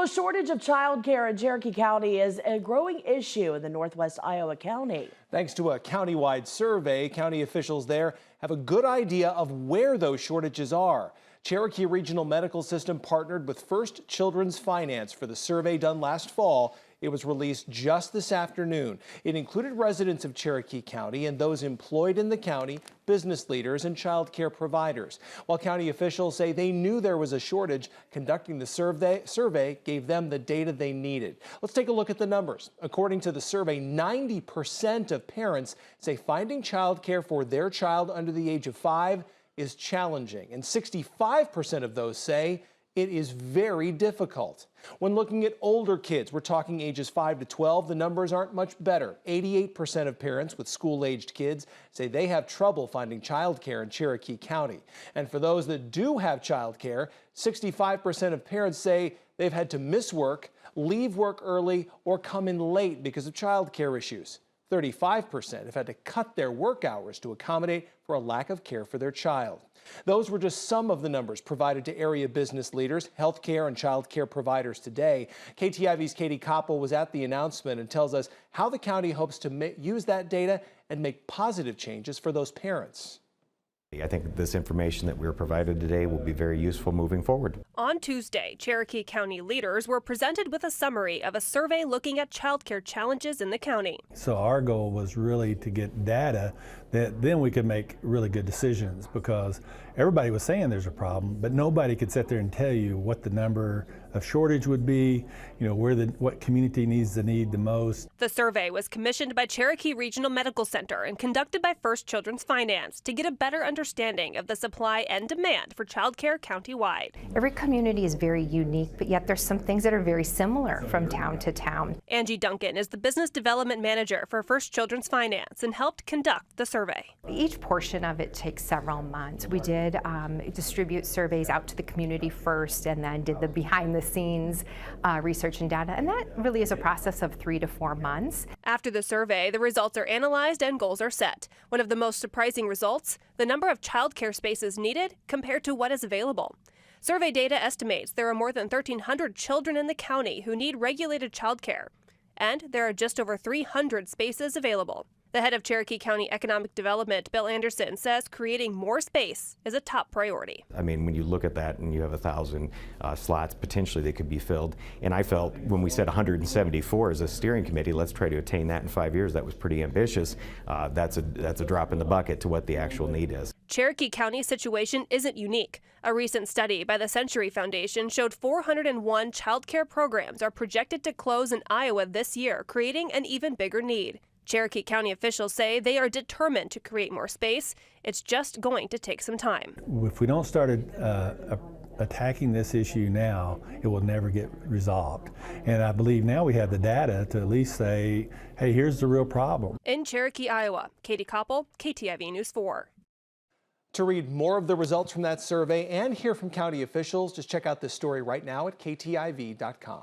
A shortage of childcare in Cherokee County is a growing issue in the northwest Iowa County. Thanks to a countywide survey, county officials there have a good idea of where those shortages are. Cherokee Regional Medical System partnered with First Children's Finance for the survey done last fall. It was released just this afternoon. It included residents of Cherokee County and those employed in the county, business leaders, and child care providers. While county officials say they knew there was a shortage, conducting the survey gave them the data they needed. Let's take a look at the numbers. According to the survey, 90% of parents say finding child care for their child under the age of 5 is challenging, and 65% of those say it is very difficult. When looking at older kids, we're talking ages 5 to 12, the numbers aren't much better. 88% of parents with school-aged kids say they have trouble finding childcare in Cherokee County. And for those that do have childcare, 65% of parents say they've had to miss work, leave work early, or come in late because of childcare issues. 35% have had to cut their work hours to accommodate for a lack of care for their child. Those were just some of the numbers provided to area business leaders, healthcare, and child care providers today. KTIV's Katie Koppel was at the announcement and tells us how the county hopes to use that data and make positive changes for those parents. I think this information that we're provided today will be very useful moving forward. On Tuesday, Cherokee County leaders were presented with a summary of a survey looking at childcare challenges in the county. So our goal was really to get data that then we could make really good decisions, because everybody was saying there's a problem, but nobody could sit there and tell you what the number of shortage would be, what community needs the need the most. The survey was commissioned by Cherokee Regional Medical Center and conducted by First Children's Finance to get a better understanding of the supply and demand for childcare countywide. Every community is very unique, but yet there's some things that are very similar from town to town. Angie Duncan is the business development manager for First Children's Finance and helped conduct the survey. Each portion of it takes several months. We did distribute surveys out to the community first, and then did the behind the scenes research and data, and that really is a process of 3 to 4 months. After the survey, the results are analyzed and goals are set. One of the most surprising results, the number of child care spaces needed compared to what is available. Survey data estimates there are more than 1,300 children in the county who need regulated child care, and there are just over 300 spaces available. The head of Cherokee County Economic Development, Bill Anderson, says creating more space is a top priority. I mean, when you look at that and you have 1,000 slots potentially that could be filled, and I felt when we said 174 as a steering committee, let's try to attain that in 5 years, that was pretty ambitious. That's a drop in the bucket to what the actual need is. Cherokee County's situation isn't unique. A recent study by the Century Foundation showed 401 child care programs are projected to close in Iowa this year, creating an even bigger need. Cherokee County officials say they are determined to create more space. It's just going to take some time. If we don't start attacking this issue now, it will never get resolved. And I believe now we have the data to at least say, hey, here's the real problem. In Cherokee, Iowa, Katie Koppel, KTIV News 4. To read more of the results from that survey and hear from county officials, just check out this story right now at ktiv.com.